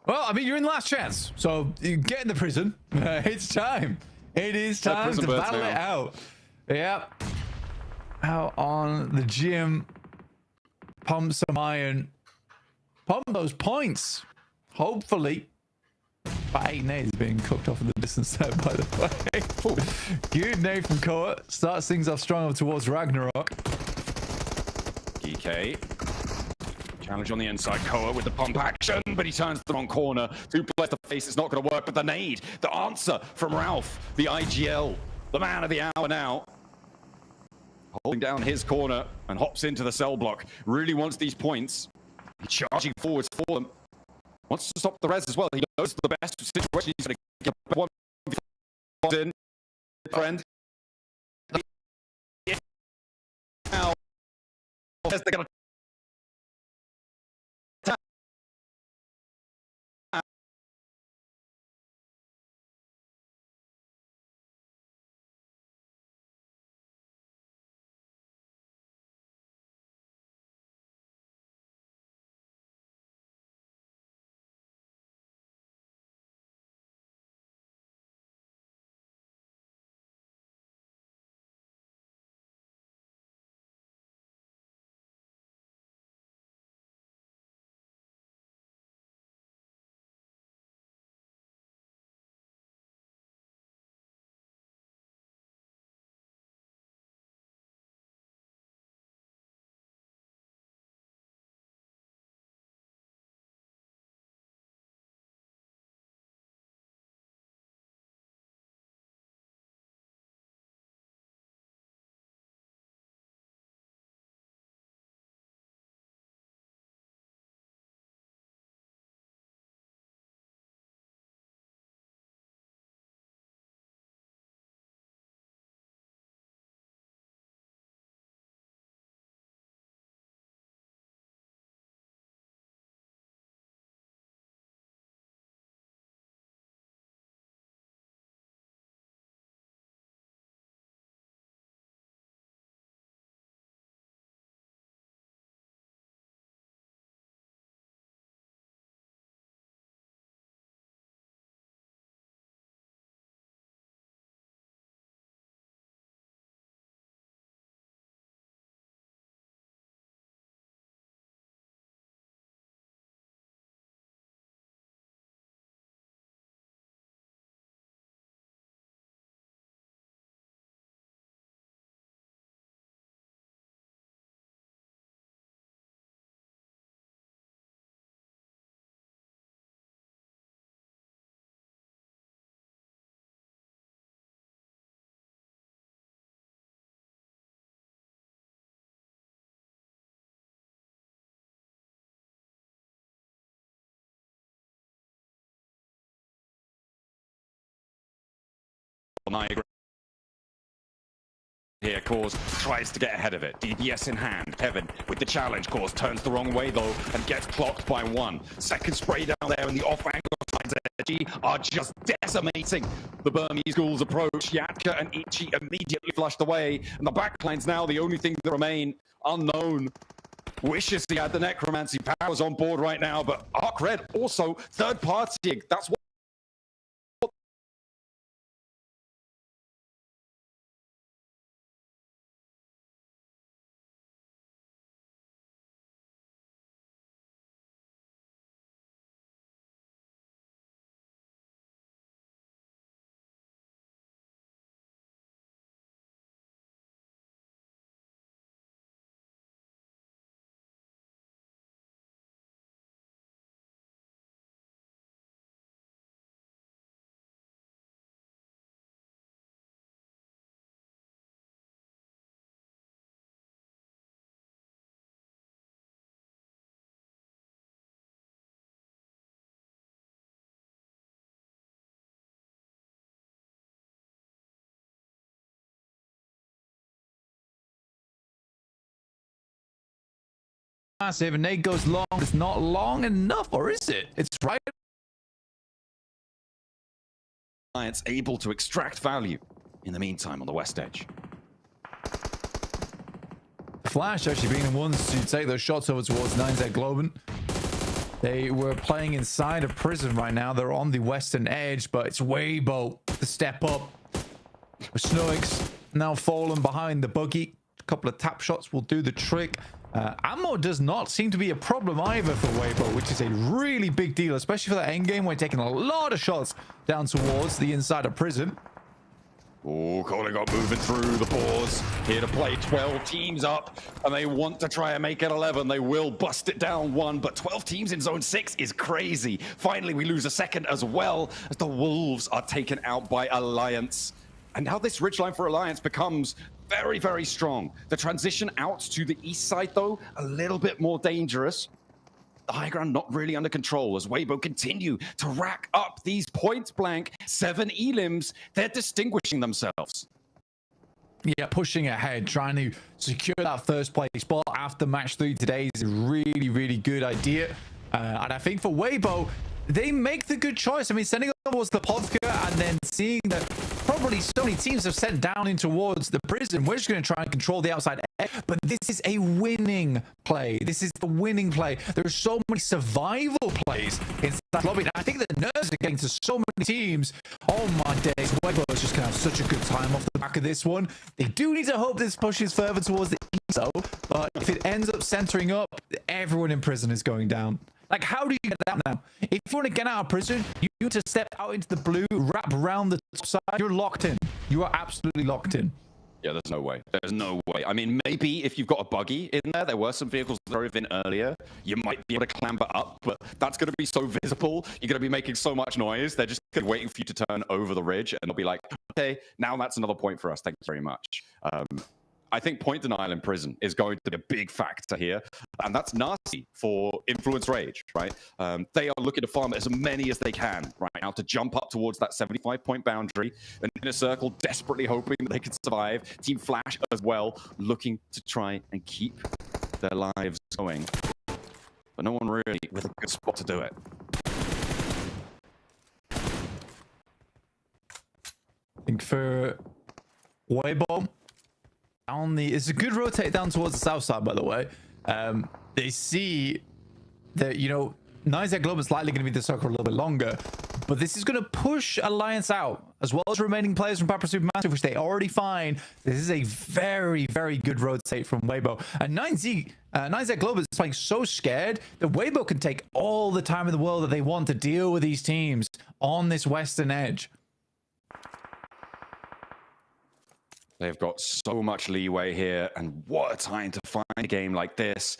Well, I mean, you're in last chance, so you get in the prison. It's time. It is time to battle it out. Yep. Out on the gym. Pump some iron. Pump those points. Hopefully. But 8 nades being cooked off in the distance there, by the way. Good nade from Koa. Starts things off strong up towards Ragnarok. EK. Challenge on the inside, Koa with the pump action, but he turns the wrong corner. 2 players to face, it's not going to work, but the nade, the answer from Ralph, the IGL, the man of the hour now. Holding down his corner and hops into the cell block. Really wants these points. He's charging forwards for them. Wants to stop the res as well. He knows the best situation. He's going to get one in, friend. Now, they're going to here, Cause tries to get ahead of it. DPS in hand. Kevin with the challenge. Cause turns the wrong way though and gets clocked by 1. Second spray down there, and the off-angle sides of Edgy are just decimating the Burmese ghouls approach. Yatka and Ichi immediately flushed away, and the backline's now the only thing that remain unknown. Wishes he had the necromancy powers on board right now, but Arc Red also third partying. That's what massive, and nade goes long. It's not long enough, or is it? It's right. Alliance able to extract value in the meantime on the west edge. Flash actually being the ones to take those shots over towards 9Z Globen. They were playing inside a prison right now. They're on the western edge, but it's Weibo to step up. Snoix now fallen behind the buggy. A couple of tap shots will do the trick. Ammo does not seem to be a problem either for Weibo, which is a really big deal, especially for that end game. We're taking a lot of shots down towards the inside of prison. Oh, Kohlingott moving through the pause. Here to play 12 teams up, and they want to try and make it 11. They will bust it down one, but 12 teams in zone 6 is crazy. Finally, we lose a second as well as the Wolves are taken out by Alliance. And now this ridgeline for Alliance becomes very, very strong. The transition out to the east side, though, a little bit more dangerous. The high ground not really under control as Weibo continue to rack up these points blank 7 elims. They're distinguishing themselves. Yeah, pushing ahead, trying to secure that first place spot after match 3 today is a really, really good idea. And I think for Weibo, they make the good choice. I mean, sending towards the Povka and then seeing that probably so many teams have sent down in towards the prison. We're just going to try and control the outside edge. But this is a winning play. This is the winning play. There are so many survival plays in that lobby. And I think the nerves are getting to so many teams. Oh my days. Weibo is just going to have such a good time off the back of this one. They do need to hope this pushes further towards the east, though. But if it ends up centering up, everyone in prison is going down. Like, how do you get out now? If you want to get out of prison, you need to step out into the blue, wrap around the top side. You're locked in. You are absolutely locked in. Yeah, there's no way. There's no way. I mean, maybe if you've got a buggy in there, there were some vehicles that drove in earlier, you might be able to clamber up, but that's going to be so visible. You're going to be making so much noise. They're just going to be waiting for you to turn over the ridge, and they'll be like, okay, now that's another point for us. Thank you very much. I think point denial in prison is going to be a big factor here, and that's nasty for Influence Rage, right? They are looking to farm as many as they can right now to jump up towards that 75-point boundary, and in a circle, desperately hoping that they can survive. Team Flash as well, looking to try and keep their lives going, but no one really with a good spot to do it. I think for Weibo, it's a good rotate down towards the south side, by the way. They see that, you know, Nizek Globe is likely going to be the circle a little bit longer, but this is going to push Alliance out, as well as remaining players from Papa Supermassive, which they already find. This is a very, very good rotate from Weibo. And Nizek Globe is playing so scared that Weibo can take all the time in the world that they want to deal with these teams on this western edge. They've got so much leeway here, and what a time to find a game like this.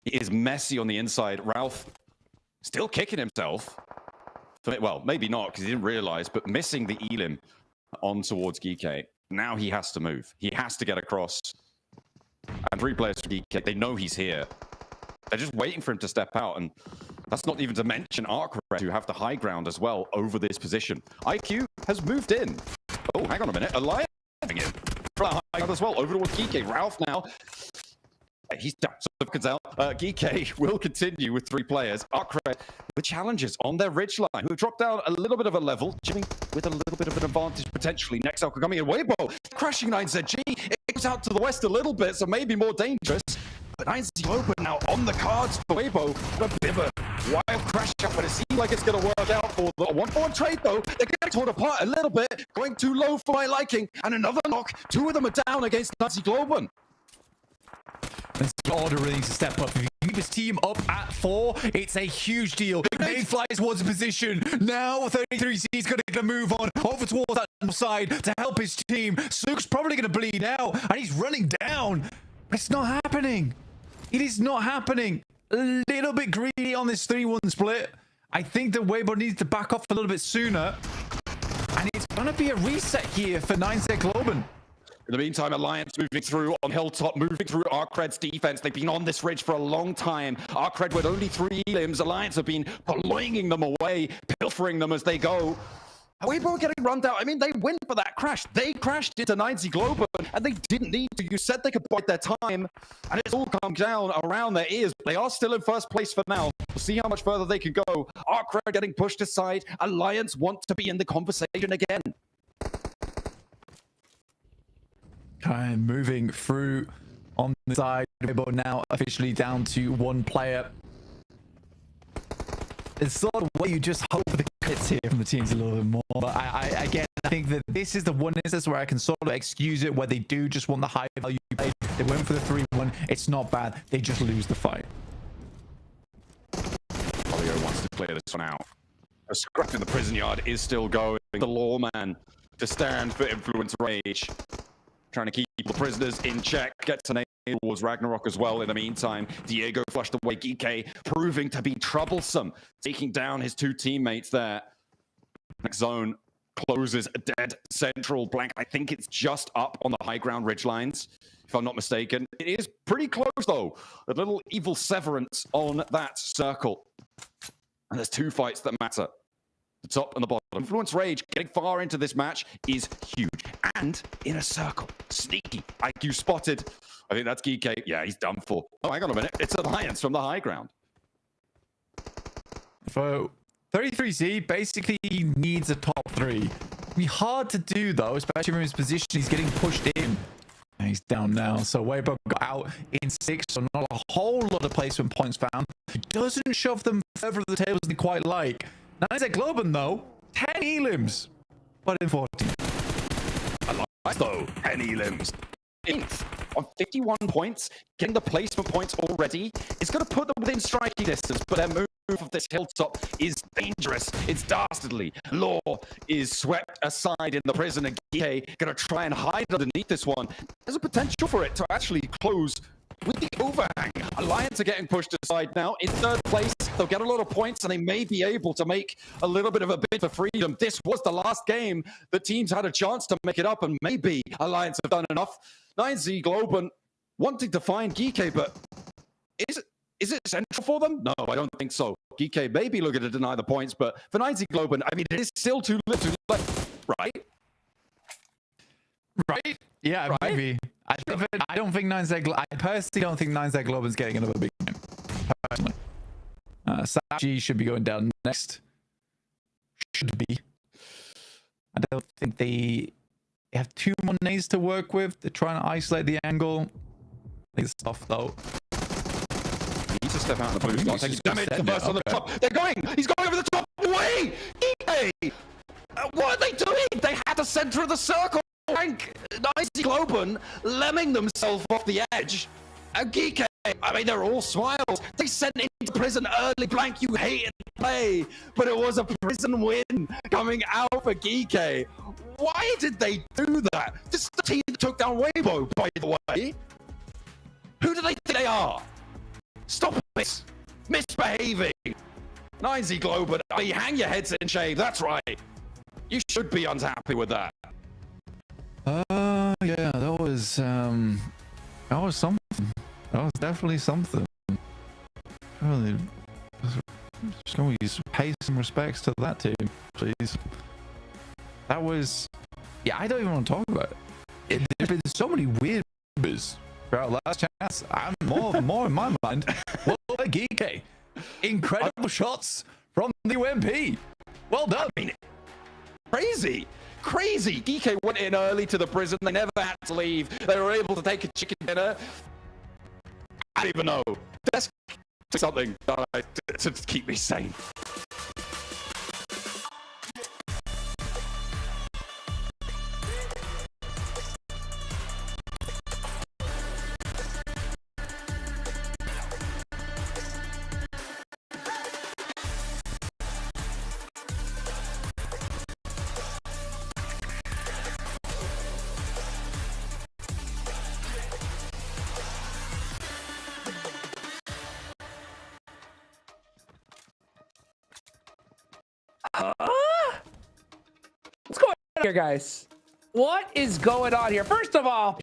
It is messy on the inside. Ralph still kicking himself. Well, maybe not, because he didn't realize, but missing the elim on towards Geekay. Now he has to move. He has to get across. And 3 players for Geekay, they know he's here. They're just waiting for him to step out, and that's not even to mention Arcred, who have the high ground as well over this position. IQ has moved in. Oh, hang on a minute. Alliance in as well over towards Geekay. Ralph now, he's down. So out. Geekay will continue with 3 players. Arcred with challenges on their ridge line, who have dropped down a little bit of a level, Jimmy with a little bit of an advantage potentially. Next up coming in, Weibo crashing 9ZG. It goes out to the west a little bit, so maybe more dangerous. But 9ZG open now on the cards for Weibo. A bit of a wild crash up, but it seems like it's going to work out for the 1-4 trade, though. They're getting torn apart a little bit, going too low for my liking, and another knock. 2 of them are down against 9ZG Globen. This order really needs to step up. If you keep his team up at 4, it's a huge deal. Nate flies towards the position. Now 33C is going to move on over towards that side to help his team. Sook's probably going to bleed out, and he's running down. It's not happening. It is not happening. A little bit greedy on this 3-1 split. I think that Weibo needs to back off a little bit sooner. And it's going to be a reset here for 9ZG Globen. In the meantime, Alliance moving through on Hilltop, moving through Arcred's defense. They've been on this ridge for a long time. Arcred with only 3 limbs. Alliance have been pulling them away, pilfering them as they go. Weibo getting run down. I mean, they win for that crash. They crashed into 9ZG Globen, and they didn't need to. You said they could bide their time, and it's all come down around their ears. They are still in first place for now. We'll see how much further they can go. Arcred getting pushed aside. Alliance want to be in the conversation again. And moving through on the side, Weibo now officially down to 1 player. it's sort of where you just hope the crits here from the teams a little bit more. But I think that this is the one instance where I can sort of excuse it, where they do just want the high value play. They went for the 3-1. It's not bad. They just lose the fight. Olio wants to clear this one out. A scrap in the prison yard is still going. The lawman to stand for Influence Rage. Trying to keep the prisoners in check. Gets an aim towards Ragnarok as well in the meantime. Diego flushed away. Geeke proving to be troublesome. Taking down his two teammates there. Next zone closes dead central. Blank, I think it's just up on the high ground ridgelines, if I'm not mistaken. It is pretty close though. A little evil severance on that circle. And there's two fights that matter. The top and the bottom. Influence Rage getting far into this match is huge. And in a circle. Sneaky. IQ spotted. I think that's Geeke. Yeah, he's done for. Oh, hang on a minute. It's Alliance from the high ground. So 33Z basically needs a top 3. It'd be hard to do though, especially from his position. He's getting pushed in. And he's down now. So Weibo got out in 6. So not a whole lot of placement points found. It doesn't shove them further to the tables than they quite like. Nice at Globen though, 10 elims, but in 14. I like though, 10 elims. 8th on 51 points, getting the placement points already. It's going to put them within striking distance, but their move of this hilltop is dangerous. It's dastardly. Law is swept aside in the prison, and Geeke going to try and hide underneath this one. There's a potential for it to actually close with the overhang. Alliance are getting pushed aside now. In 3rd place, they'll get a lot of points and they may be able to make a little bit of a bid for freedom. This was the last game that teams had a chance to make it up, and maybe Alliance have done enough. 9Z Globen wanting to find Geeke, but is it essential for them? No, I don't think so. Geeke may be looking to deny the points, but for 9Z Globen, I mean, it is still too little left, right? Right? Yeah, right? Maybe. I don't think 9Z. I personally don't think 9Z Globen's getting another big game. Personally, Saji should be going down next. Should be. I don't think they have 2 more nades to work with. They're trying to isolate the angle. I think it's tough though. He needs to step out in the blue spot. Take damage. The burst on the top. They're going. He's going over the top. Way. Geeke. What are they doing? They had the center of the circle. Frank, Nicey Globen lemming themselves off the edge. And Geeke, I mean, they're all smiles. They sent into prison early. Blank, you hated the play, but it was a prison win coming out for Geeke. Why did they do that? This is the team that took down Weibo, by the way. Who do they think they are? Stop it. Misbehaving. 9Z Globen, I mean, hang your heads in shame. That's right. You should be unhappy with that. Yeah, that was something. That was definitely something. Really, just can we pay some respects to that team, please? That was, yeah, I don't even want to talk about it. There's been so many weird moves throughout last chance. I'm more in my mind. Well, Geeke, incredible shots from the UMP. Well done. I mean, crazy. Geeke went in early to the prison. They never had to leave. They were able to take a chicken dinner. I don't even know. That's something to keep me sane. What's going on here, guys? What is going on here? First of all,